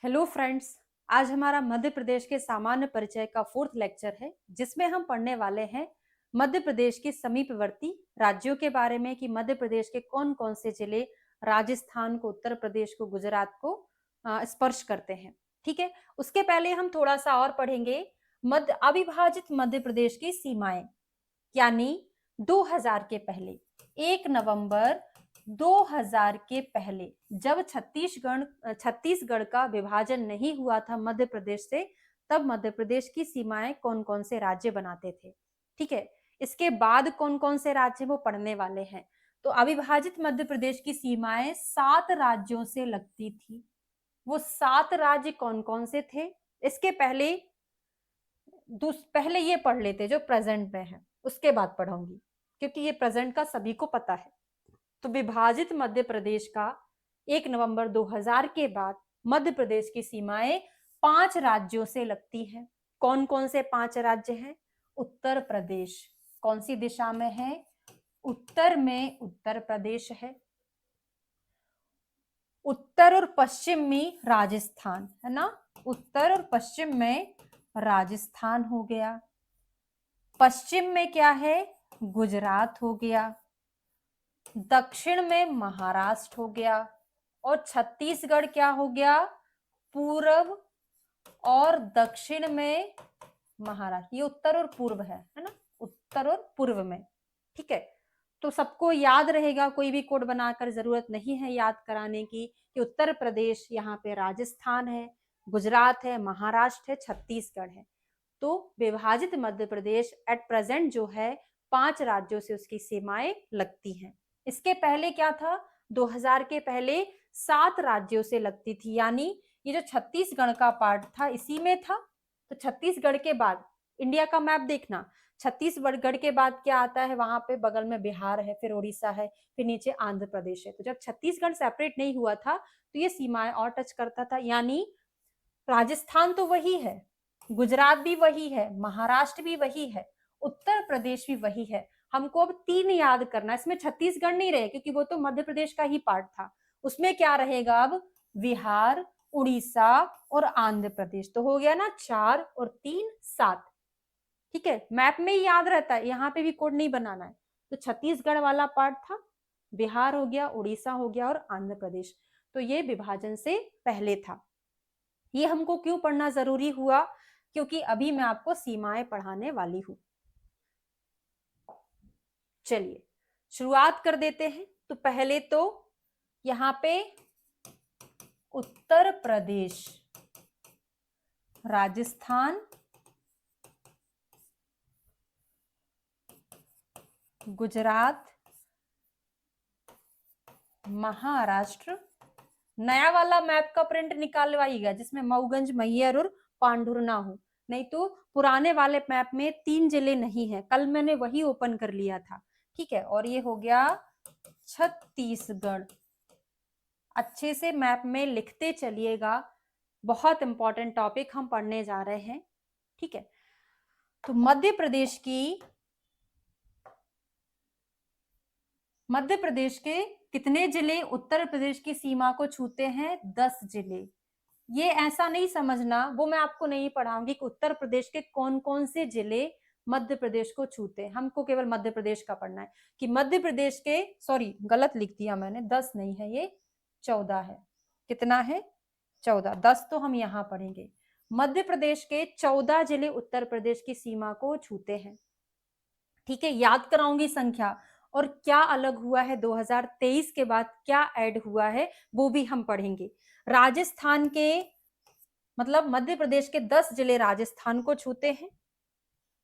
Hello friends. आज हमारा मध्य प्रदेश के सामान्य परिचय का 4th लेक्चर है, जिसमें हम पढ़ने वाले हैं मध्य प्रदेश के समीपवर्ती राज्यों के बारे में कि मध्य प्रदेश के कौन कौन से जिले राजस्थान को, उत्तर प्रदेश को, गुजरात को स्पर्श करते हैं। ठीक है, उसके पहले हम थोड़ा सा और पढ़ेंगे अविभाजित मध्य प्रदेश की सीमाएं, यानी 2000 के पहले 1 नवंबर 2000 के पहले जब छत्तीसगढ़ का विभाजन नहीं हुआ था मध्य प्रदेश से, तब मध्य प्रदेश की सीमाएं कौन कौन से राज्य बनाते थे। ठीक है, इसके बाद कौन कौन से राज्य वो पढ़ने वाले हैं। तो अविभाजित मध्य प्रदेश की सीमाएं 7 राज्यों से लगती थी। वो 7 राज्य कौन कौन से थे, इसके पहले ये पढ़ लेते जो प्रेजेंट में है, उसके बाद पढ़ूंगी, क्योंकि ये प्रेजेंट का सभी को पता है। तो विभाजित मध्य प्रदेश का 1 नवंबर 2000 के बाद मध्य प्रदेश की सीमाएं 5 राज्यों से लगती हैं। कौन कौन से 5 राज्य हैं? उत्तर प्रदेश कौन सी दिशा में है? उत्तर में उत्तर प्रदेश है। उत्तर और पश्चिम में राजस्थान है ना, उत्तर और पश्चिम में राजस्थान हो गया। पश्चिम में क्या है? गुजरात हो गया। दक्षिण में महाराष्ट्र हो गया। और छत्तीसगढ़ क्या हो गया? पूर्व और दक्षिण में महाराष्ट्र। ये उत्तर और पूर्व है ना, उत्तर और पूर्व में। ठीक है, तो सबको याद रहेगा, कोई भी कोड बनाकर जरूरत नहीं है याद कराने की कि उत्तर प्रदेश यहाँ पे राजस्थान है, गुजरात है, महाराष्ट्र है, छत्तीसगढ़ है। तो विभाजित मध्य प्रदेश एट प्रेजेंट जो है 5 राज्यों से उसकी सीमाएं लगती हैं। इसके पहले क्या था? 2000 के पहले 7 राज्यों से लगती थी, यानी ये जो छत्तीसगढ़ का पार्ट था इसी में था। तो छत्तीसगढ़ के बाद इंडिया का मैप देखना, छत्तीसगढ़ के बाद क्या आता है? वहां पे बगल में बिहार है, फिर उड़ीसा है, फिर नीचे आंध्र प्रदेश है। तो जब छत्तीसगढ़ सेपरेट नहीं हुआ था तो ये सीमाएं और टच करता था, यानी राजस्थान तो वही है, गुजरात भी वही है, महाराष्ट्र भी वही है, उत्तर प्रदेश भी वही है। हमको अब 3 याद करना, इसमें छत्तीसगढ़ नहीं रहे क्योंकि वो तो मध्य प्रदेश का ही पार्ट था। उसमें क्या रहेगा अब? बिहार, उड़ीसा और आंध्र प्रदेश। तो हो गया ना 4 और 3 7। ठीक है, मैप में ही याद रहता है, यहाँ पे भी कोड नहीं बनाना है। तो छत्तीसगढ़ वाला पार्ट था, बिहार हो गया, उड़ीसा हो गया और आंध्र प्रदेश। तो ये विभाजन से पहले था। ये हमको क्यों पढ़ना जरूरी हुआ? क्योंकि अभी मैं आपको सीमाएं पढ़ाने वाली हूं। चलिए शुरुआत कर देते हैं। तो पहले तो यहां पे उत्तर प्रदेश, राजस्थान, गुजरात, महाराष्ट्र। नया वाला मैप का प्रिंट निकालवाइएगा जिसमें मऊगंज, मैहर और पांडुर ना हो, नहीं तो पुराने वाले मैप में 3 जिले नहीं है। कल मैंने वही ओपन कर लिया था। ठीक है, और ये हो गया छत्तीसगढ़। अच्छे से मैप में लिखते चलिएगा, बहुत इंपॉर्टेंट टॉपिक हम पढ़ने जा रहे हैं। ठीक है, तो मध्य प्रदेश के कितने जिले उत्तर प्रदेश की सीमा को छूते हैं? 10 जिले। ये ऐसा नहीं समझना, वो मैं आपको नहीं पढ़ाऊंगी कि उत्तर प्रदेश के कौन कौन से जिले मध्य प्रदेश को छूते हैं। हमको केवल मध्य प्रदेश का पढ़ना है कि मध्य प्रदेश के, सॉरी गलत लिख दिया मैंने, 10 नहीं है, ये 14 है। कितना है? 14। 10 तो हम यहाँ पढ़ेंगे। मध्य प्रदेश के 14 जिले उत्तर प्रदेश की सीमा को छूते हैं। ठीक है, याद कराऊंगी संख्या, और क्या अलग हुआ है 2023 के बाद, क्या ऐड हुआ है वो भी हम पढ़ेंगे। राजस्थान के, मतलब मध्य प्रदेश के 10 जिले राजस्थान को छूते हैं,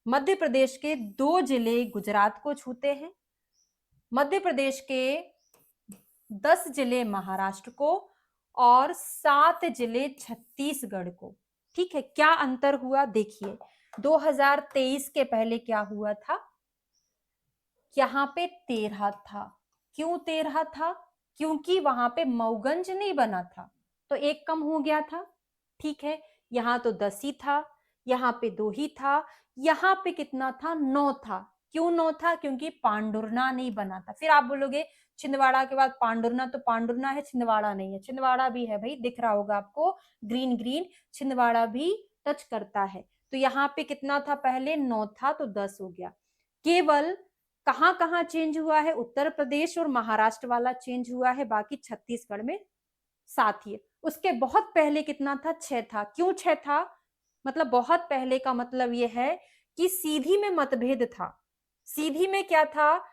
मध्य प्रदेश के 2 जिले गुजरात को छूते हैं, मध्य प्रदेश के 10 जिले महाराष्ट्र को और 7 जिले छत्तीसगढ़ को। ठीक है, क्या अंतर हुआ देखिए। 2023 के पहले क्या हुआ था? यहाँ पे 13 था। क्यों 13 था? क्योंकि वहां पे मऊगंज नहीं बना था, तो एक कम हो गया था। ठीक है, यहाँ तो 10 ही था, यहाँ पे 2 ही था, यहाँ पे कितना था? 9 था। क्यों 9 था? क्योंकि पांडुरना नहीं बना था। फिर आप बोलोगे छिंदवाड़ा के बाद पांडुरना, तो पांडुरना है, छिंदवाड़ा नहीं है। छिंदवाड़ा भी है भाई, दिख रहा होगा आपको ग्रीन ग्रीन, छिंदवाड़ा भी टच करता है। तो यहाँ पे कितना था? पहले 9 था तो 10 हो गया। केवल कहां कहां चेंज हुआ है? उत्तर प्रदेश और महाराष्ट्र वाला चेंज हुआ है, बाकी छत्तीसगढ़ में 7 ही है। उसके बहुत पहले कितना था? 6 था। क्यों 6 था? मतलब बहुत पहले का मतलब यह है कि सीधी में मतभेद था। सीधी में क्या था?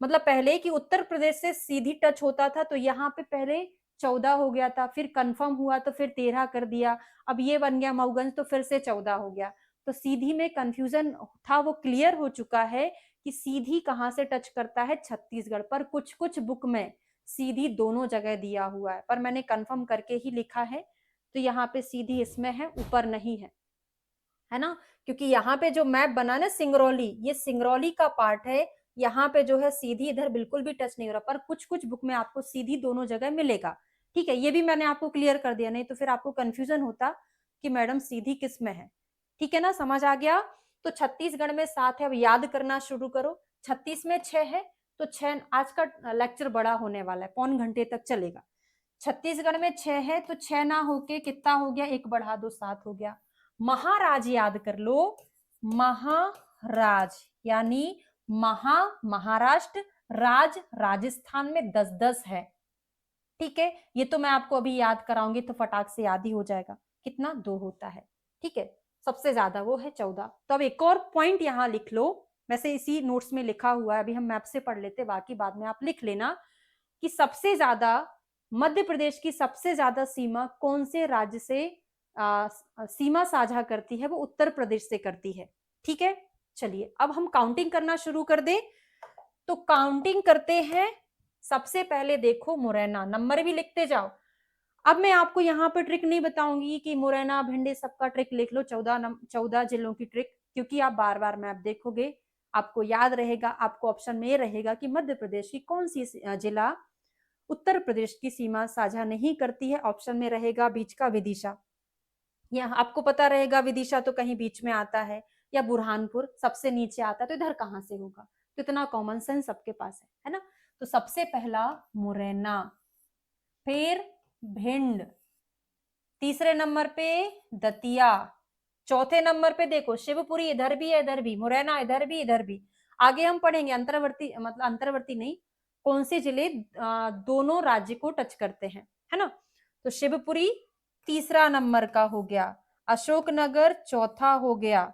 मतलब पहले कि उत्तर प्रदेश से सीधी टच होता था, तो यहाँ पे पहले 14 हो गया था, फिर कंफर्म हुआ तो फिर 13 कर दिया, अब ये बन गया मऊगंज तो फिर से 14 हो गया। तो सीधी में कंफ्यूजन था, वो क्लियर हो चुका है कि सीधी कहाँ से टच करता है? छत्तीसगढ़। पर कुछ कुछ बुक में सीधी दोनों जगह दिया हुआ है, पर मैंने कंफर्म करके ही लिखा है। तो यहाँ पे सीधी इसमें है, ऊपर नहीं है ना? क्योंकि यहाँ पे जो मैप बना ना सिंगरौली, ये सिंगरौली का पार्ट है। यहाँ पे जो है सीधी इधर बिल्कुल भी टच नहीं हो रहा, पर कुछ कुछ बुक में आपको सीधी दोनों जगह मिलेगा। ठीक है, ये भी मैंने आपको क्लियर कर दिया, नहीं तो फिर आपको कंफ्यूजन होता कि मैडम सीधी किस में है। ठीक है ना, समझ आ गया? तो छत्तीसगढ़ में 7 है, अब याद करना शुरू करो। 36 में 6 है, तो 6, आज का लेक्चर बड़ा होने वाला है, 1.25 घंटे तक चलेगा। छत्तीसगढ़ में 6 है, तो 6 ना होके कितना हो गया? 1 बढ़ा दो, 7 हो गया। महाराज याद कर लो, महाराज यानी महाराष्ट्र, राज राजस्थान में 10-10 है। ठीक है, ये तो मैं आपको अभी याद कराऊंगी तो फटाक से याद ही हो जाएगा। कितना? 2 होता है। ठीक है, सबसे ज्यादा वो है 14। तो अब एक और पॉइंट यहां लिख लो, वैसे इसी नोट्स में लिखा हुआ है, अभी हम मैप से पढ़ लेते, बाकी बाद में आप लिख लेना कि सबसे ज्यादा मध्य प्रदेश की सबसे ज्यादा सीमा कौन से राज्य से सीमा साझा करती है? वो उत्तर प्रदेश से करती है। ठीक है, चलिए अब हम काउंटिंग करना शुरू कर दे। तो काउंटिंग करते हैं। सबसे पहले देखो मुरैना, नंबर भी लिखते जाओ। अब मैं आपको यहाँ पर ट्रिक नहीं बताऊंगी कि मुरैना भिंडी सबका ट्रिक लिख लो, 14 जिलों की ट्रिक, क्योंकि आप बार बार मैप देखोगे आपको याद रहेगा। आपको ऑप्शन में रहेगा कि मध्य प्रदेश की कौन सी जिला उत्तर प्रदेश की सीमा साझा नहीं करती है। ऑप्शन में रहेगा बीच का विदिशा, यहाँ आपको पता रहेगा विदिशा तो कहीं बीच में आता है, या बुरहानपुर सबसे नीचे आता है, तो इधर कहां से होगा? तो इतना कॉमन सेंस सबके पास है ना? तो सबसे पहला मुरैना, फिर भिंड, तीसरे नंबर पे दतिया, चौथे नंबर पे देखो शिवपुरी, इधर भी है, इधर भी मुरैना, इधर भी, इधर भी। आगे हम पढ़ेंगे अंतर्वर्ती, मतलब अंतर्वर्ती नहीं, कौन से जिले दोनों राज्य को टच करते हैं, है ना? तो शिवपुरी तीसरा नंबर का हो गया, अशोकनगर चौथा हो गया,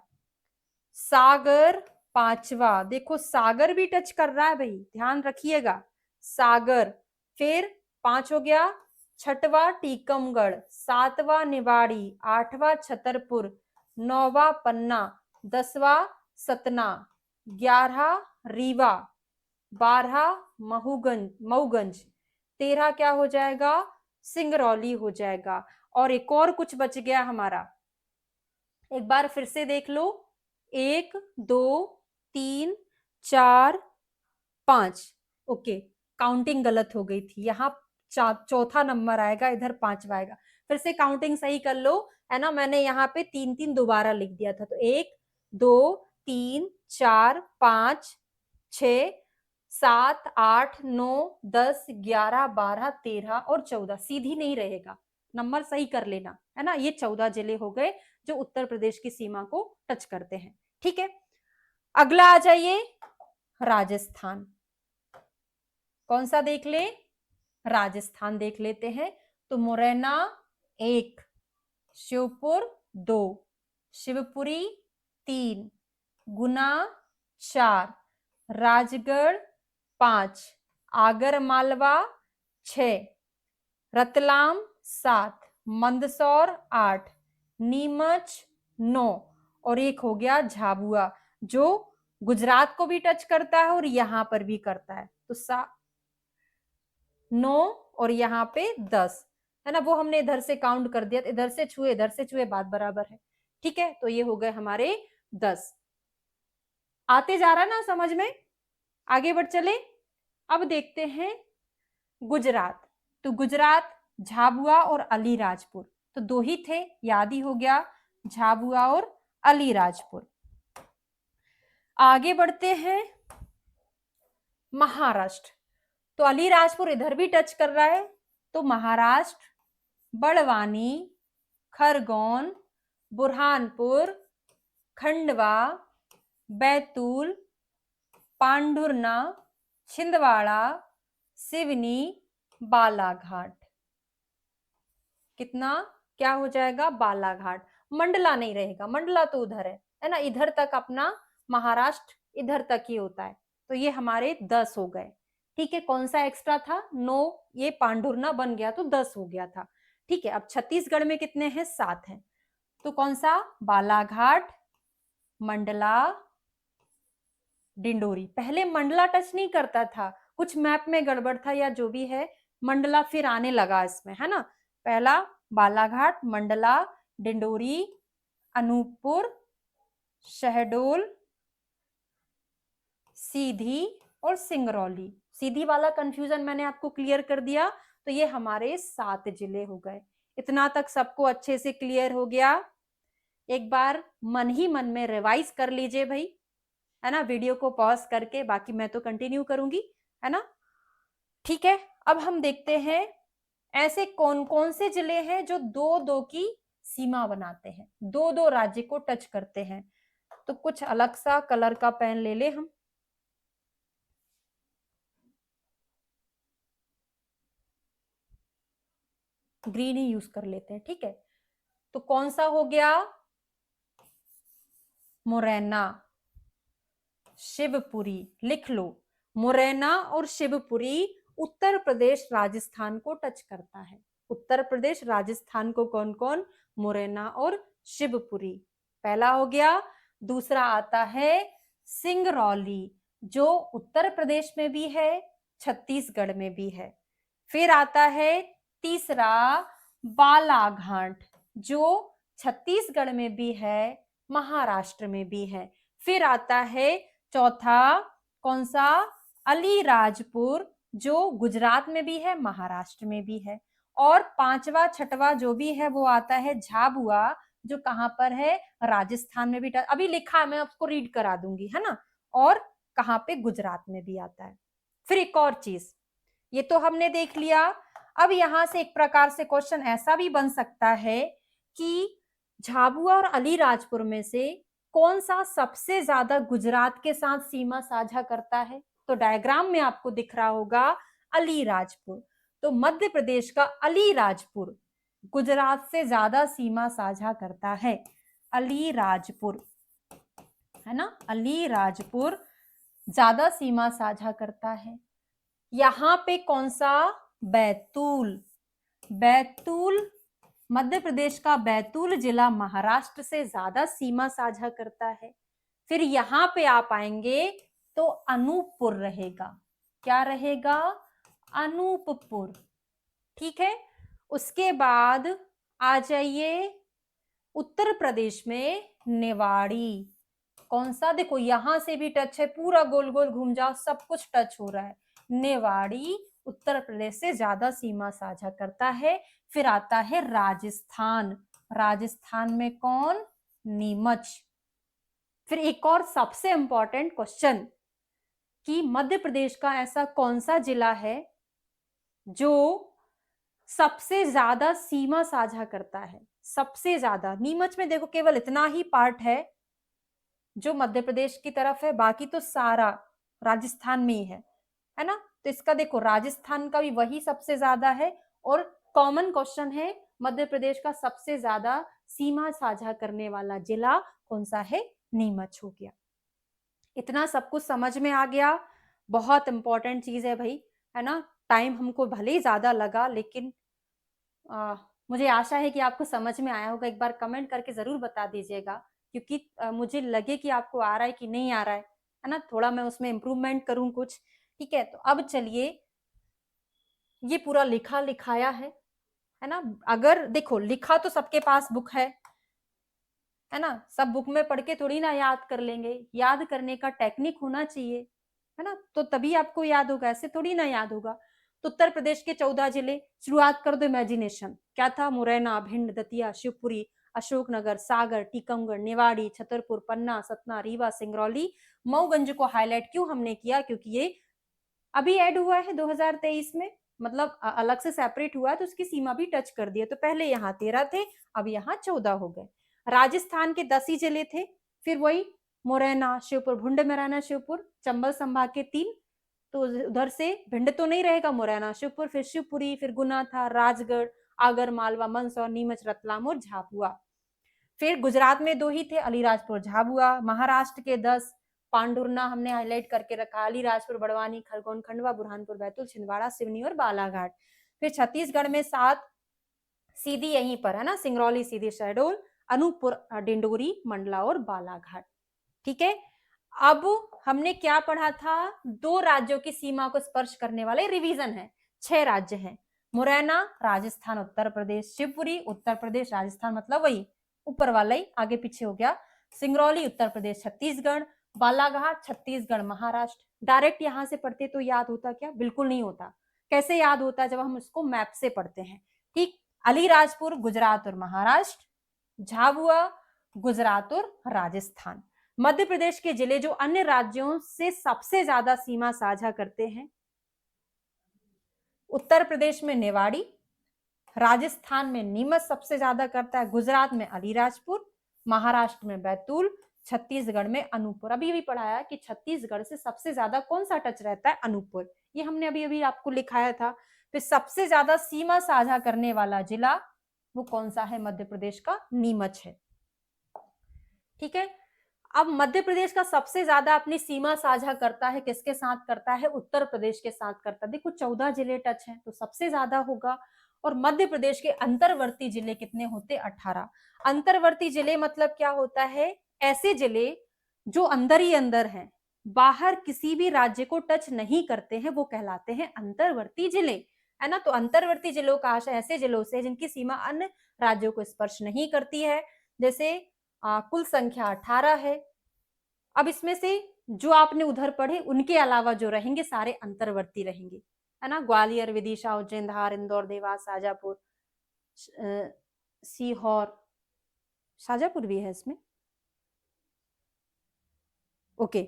सागर पांचवा, देखो सागर भी टच कर रहा है भाई, ध्यान रखिएगा, सागर। फिर 5 हो गया, छठवा टीकमगढ़, सातवां निवाड़ी, आठवां छतरपुर, नौवा पन्ना, 10वां सतना, 11 रीवा, 12 मऊगंज, 13 क्या हो जाएगा? सिंगरौली हो जाएगा। और एक और कुछ बच गया हमारा, एक बार फिर से देख लो, 1 2 3 4 5, ओके, काउंटिंग गलत हो गई थी, यहाँ चौथा नंबर आएगा, इधर 5वां आएगा। फिर से काउंटिंग सही कर लो, है ना? मैंने यहाँ पे 3-3 दोबारा लिख दिया था, तो 1 2 3 4 5 6 7 8 9 10 11 12 13 और 14, सीधी नहीं रहेगा, नंबर सही कर लेना, है ना? ये 14 जिले हो गए जो उत्तर प्रदेश की सीमा को टच करते हैं। ठीक है, अगला आ जाइए राजस्थान। कौन सा देख ले? राजस्थान देख लेते हैं। तो मुरैना 1, शिवपुर 2, शिवपुरी 3, गुना 4, राजगढ़ 5, आगर मालवा 6, रतलाम 7, मंदसौर 8, नीमच 9, और एक हो गया झाबुआ, जो गुजरात को भी टच करता है और यहां पर भी करता है। तो 9 और यहाँ पे 10, है ना? वो हमने इधर से काउंट कर दिया, इधर से छुए बात बराबर है। ठीक है, तो ये हो गए हमारे 10। आते जा रहा ना समझ में? आगे बढ़ चले। अब देखते हैं गुजरात। तो गुजरात झाबुआ और अलीराजपुर, तो 2 ही थे, याद ही हो गया, झाबुआ और अलीराजपुर। आगे बढ़ते हैं महाराष्ट्र। तो अलीराजपुर इधर भी टच कर रहा है, तो महाराष्ट्र, बड़वानी, खरगोन, बुरहानपुर, खंडवा, बैतूल, पांढुर्णा, छिंदवाड़ा, सिवनी, बालाघाट। कितना क्या हो जाएगा? बालाघाट। मंडला नहीं रहेगा, मंडला तो उधर है ना, इधर तक अपना महाराष्ट्र इधर तक ही होता है। तो ये हमारे 10 हो गए। ठीक है, कौन सा एक्स्ट्रा था? 9, ये पांढुर्णा बन गया तो 10 हो गया था। ठीक है, अब छत्तीसगढ़ में कितने हैं? 7 हैं। तो कौन सा? बालाघाट, मंडला, डिंडोरी। पहले मंडला टच नहीं करता था, कुछ मैप में गड़बड़ था या जो भी है, मंडला फिर आने लगा इसमें, है ना। पहला बालाघाट, मंडला, डिंडोरी, अनूपपुर, शहडोल, सीधी और सिंगरौली। सीधी वाला कंफ्यूजन मैंने आपको क्लियर कर दिया। तो ये हमारे 7 जिले हो गए। इतना तक सबको अच्छे से क्लियर हो गया? एक बार मन ही मन में रिवाइज कर लीजिए भाई, है ना, वीडियो को पॉज करके। बाकी मैं तो कंटिन्यू करूंगी, है ना। ठीक है, अब हम देखते हैं ऐसे कौन कौन से जिले हैं जो 2-2 की सीमा बनाते हैं, 2-2 राज्य को टच करते हैं। तो कुछ अलग सा कलर का पेन ले ले हम। ग्रीन ही यूज कर लेते हैं, ठीक है। तो कौन सा हो गया? मुरैना, शिवपुरी। लिख लो, मुरैना और शिवपुरी उत्तर प्रदेश राजस्थान को टच करता है। उत्तर प्रदेश राजस्थान को कौन कौन? मुरैना और शिवपुरी। पहला हो गया। दूसरा आता है सिंगरौली, जो उत्तर प्रदेश में भी है, छत्तीसगढ़ में भी है। फिर आता है तीसरा बालाघाट, जो छत्तीसगढ़ में भी है, महाराष्ट्र में भी है। फिर आता है चौथा, कौन सा? अलीराजपुर, जो गुजरात में भी है, महाराष्ट्र में भी है। और पांचवा छठवा जो भी है वो आता है झाबुआ, जो कहां पर है? राजस्थान में भी। अभी लिखा है, मैं आपको रीड करा दूंगी, है ना। और कहां पे? गुजरात में भी आता है। फिर एक और चीज, ये तो हमने देख लिया। अब यहां से एक प्रकार से क्वेश्चन ऐसा भी बन सकता है कि झाबुआ और अलीराजपुर में से कौन सा सबसे ज्यादा गुजरात के साथ सीमा साझा करता है? तो डायग्राम में आपको दिख रहा होगा अलीराजपुर। तो मध्य प्रदेश का अलीराजपुर गुजरात से ज्यादा सीमा साझा करता है। अलीराजपुर, है ना, अलीराजपुर ज्यादा सीमा साझा करता है। यहां पे कौन सा? बैतूल। बैतूल, मध्य प्रदेश का बैतूल जिला महाराष्ट्र से ज्यादा सीमा साझा करता है। फिर यहां पे आप आएंगे तो अनूपपुर रहेगा। क्या रहेगा? अनूपपुर। ठीक है, उसके बाद आ जाइए उत्तर प्रदेश में निवाड़ी। कौन सा? देखो यहां से भी टच है, पूरा गोल गोल घूम जाओ, सब कुछ टच हो रहा है। निवाड़ी उत्तर प्रदेश से ज्यादा सीमा साझा करता है। फिर आता है राजस्थान। राजस्थान में कौन? नीमच। फिर एक और सबसे इंपॉर्टेंट क्वेश्चन कि मध्य प्रदेश का ऐसा कौन सा जिला है जो सबसे ज्यादा सीमा साझा करता है? सबसे ज्यादा। नीमच में देखो केवल इतना ही पार्ट है जो मध्य प्रदेश की तरफ है, बाकी तो सारा राजस्थान में ही है ना। तो इसका देखो राजस्थान का भी वही सबसे ज्यादा है। और कॉमन क्वेश्चन है, मध्य प्रदेश का सबसे ज्यादा सीमा साझा करने वाला जिला कौन सा है? नीमच हो गया। इतना सब कुछ समझ में आ गया। बहुत इंपॉर्टेंट चीज है भाई, है ना। टाइम हमको भले ही ज्यादा लगा, लेकिन मुझे आशा है कि आपको समझ में आया होगा। एक बार कमेंट करके जरूर बता दीजिएगा, क्योंकि मुझे लगे कि आपको आ रहा है कि नहीं आ रहा है ना। थोड़ा मैं उसमें इम्प्रूवमेंट करूं कुछ। ठीक है, तो अब चलिए, ये पूरा लिखा लिखाया है ना। अगर देखो लिखा तो सबके पास बुक है ना। सब बुक में पढ़ के थोड़ी ना याद कर लेंगे, याद करने का टेक्निक होना चाहिए, है ना। तो तभी आपको याद होगा, ऐसे थोड़ी ना याद होगा। तो उत्तर प्रदेश के 14 जिले, शुरुआत कर दो इमेजिनेशन। क्या था? मुरैना, भिंड, दतिया, शिवपुरी, अशोकनगर, सागर, टीकमगढ़, निवाड़ी, छतरपुर, पन्ना, सतना, रीवा, सिंगरौली, मऊगंज को हाईलाइट क्यों हमने किया? क्योंकि ये अभी ऐड हुआ है 2023 में, मतलब अलग से सेपरेट हुआ है, तो उसकी सीमा भी टच कर दी है। तो पहले यहाँ 13 थे, अब यहाँ 14 हो गए। राजस्थान के 10 ही जिले थे, फिर वही मुरैना, शिवपुर, भिंड, मुरैना, शिवपुर, चंबल संभाग के 3, तो उधर से भिंड तो नहीं रहेगा, मुरैना, शिवपुर, फिर शिवपुरी, फिर गुना था, राजगढ़, आगर मालवा, मंदसौर, नीमच, रतलाम और झाबुआ। फिर गुजरात में 2 ही थे, अलीराजपुर, झाबुआ। महाराष्ट्र के 10, पांडुरना हमने हाईलाइट करके रखा, अलीराजपुर, बड़वानी, खरगोन, खंडवा, बुरहानपुर, बैतूल, छिंदवाड़ा, सिवनी और बालाघाट। फिर छत्तीसगढ़ में 7 सीधी यहीं पर है ना, सिंगरौली, सीधी, शहडोल, अनूपपुर, डिंडोरी, मंडला और बालाघाट। ठीक है, अब हमने क्या पढ़ा था, 2 राज्यों की सीमा को स्पर्श करने वाले रिवीजन है, 6 राज्य हैं, मुरैना राजस्थान उत्तर प्रदेश, शिवपुरी उत्तर प्रदेश राजस्थान मतलब वही ऊपर वाला ही, आगे पीछे हो गया, सिंगरौली उत्तर प्रदेश छत्तीसगढ़, बालाघाट छत्तीसगढ़ महाराष्ट्र। डायरेक्ट यहां से पढ़ते तो याद होता क्या, बिल्कुल नहीं होता। कैसे याद होता है, जब हम उसको मैप से पढ़ते हैं। ठीक, अलीराजपुर गुजरात और महाराष्ट्र, झाबुआ गुजरात और राजस्थान। मध्य प्रदेश के जिले जो अन्य राज्यों से सबसे ज्यादा सीमा साझा करते हैं, उत्तर प्रदेश में निवाड़ी, राजस्थान में नीमच सबसे ज्यादा करता है, गुजरात में अलीराजपुर, महाराष्ट्र में बैतूल, छत्तीसगढ़ में अनूपपुर। अभी भी पढ़ाया कि छत्तीसगढ़ से सबसे ज्यादा कौन सा टच रहता है, अनूपपुर, ये हमने अभी अभी आपको लिखाया था। फिर सबसे ज्यादा सीमा साझा करने वाला जिला वो कौन सा है, मध्य प्रदेश का नीमच है। ठीक है, अब मध्य प्रदेश का सबसे ज्यादा अपनी सीमा साझा करता है, किसके साथ करता है, उत्तर प्रदेश के साथ करता है। देखो 14 जिले टच हैं, तो सबसे ज्यादा होगा। और मध्य प्रदेश के अंतर्वर्ती जिले कितने होते, 18। अंतर्वर्ती जिले मतलब क्या होता है, ऐसे जिले जो अंदर ही अंदर हैं, बाहर किसी भी राज्य को टच नहीं करते हैं, वो कहलाते हैं अंतर्वर्ती जिले, है ना। तो अंतर्वर्ती जिलों का आशय ऐसे जिलों से जिनकी सीमा अन्य राज्यों को स्पर्श नहीं करती है। जैसे कुल संख्या 18 है। अब इसमें से जो आपने उधर पढ़े उनके अलावा जो रहेंगे सारे अंतर्वर्ती रहेंगे, है ना। ग्वालियर, विदिशा, उज्जैन, धार, इंदौर, देवास, शाजापुर, सीहोर, शाजापुर भी है इसमें, ओके,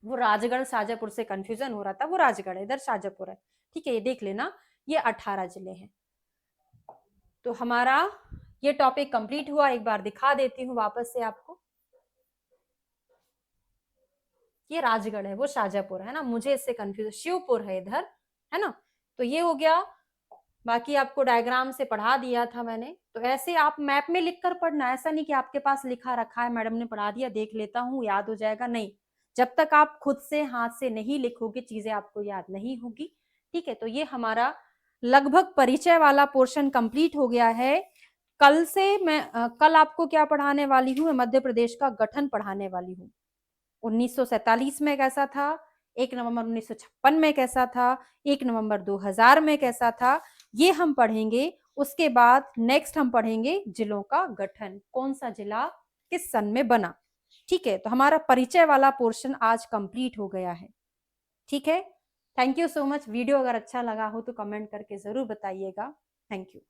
वो राजगढ़ शाजापुर से कंफ्यूजन हो रहा था, वो राजगढ़ है, इधर शाजापुर है। ठीक है, ये देख लेना, ये 18 जिले हैं। तो हमारा ये टॉपिक कंप्लीट हुआ। एक बार दिखा देती हूँ वापस से आपको, ये राजगढ़ है, वो शाजापुर है ना, मुझे इससे कंफ्यूज, शिवपुर है इधर, है ना। तो ये हो गया, बाकी आपको डायग्राम से पढ़ा दिया था मैंने। तो ऐसे आप मैप में लिखकर पढ़ना, ऐसा नहीं कि आपके पास लिखा रखा है, मैडम ने पढ़ा दिया, देख लेता हूँ याद हो जाएगा, नहीं। जब तक आप खुद से हाथ से नहीं लिखोगे चीजें आपको याद नहीं होगी। ठीक है, तो ये हमारा लगभग परिचय वाला पोर्शन कंप्लीट हो गया है। कल से मैं कल आपको क्या पढ़ाने वाली हूँ, मध्य प्रदेश का गठन पढ़ाने वाली हूँ। 1947 में कैसा था, 1 नवंबर 1956 में कैसा था, 1 नवंबर 2000 में कैसा था, ये हम पढ़ेंगे। उसके बाद नेक्स्ट हम पढ़ेंगे जिलों का गठन, कौन सा जिला किस सन में बना। ठीक है, तो हमारा परिचय वाला पोर्शन आज कंप्लीट हो गया है। ठीक है, thank you so much. Video अगर अच्छा लगा हो तो कमेंट करके जरूर बताइएगा। Thank you.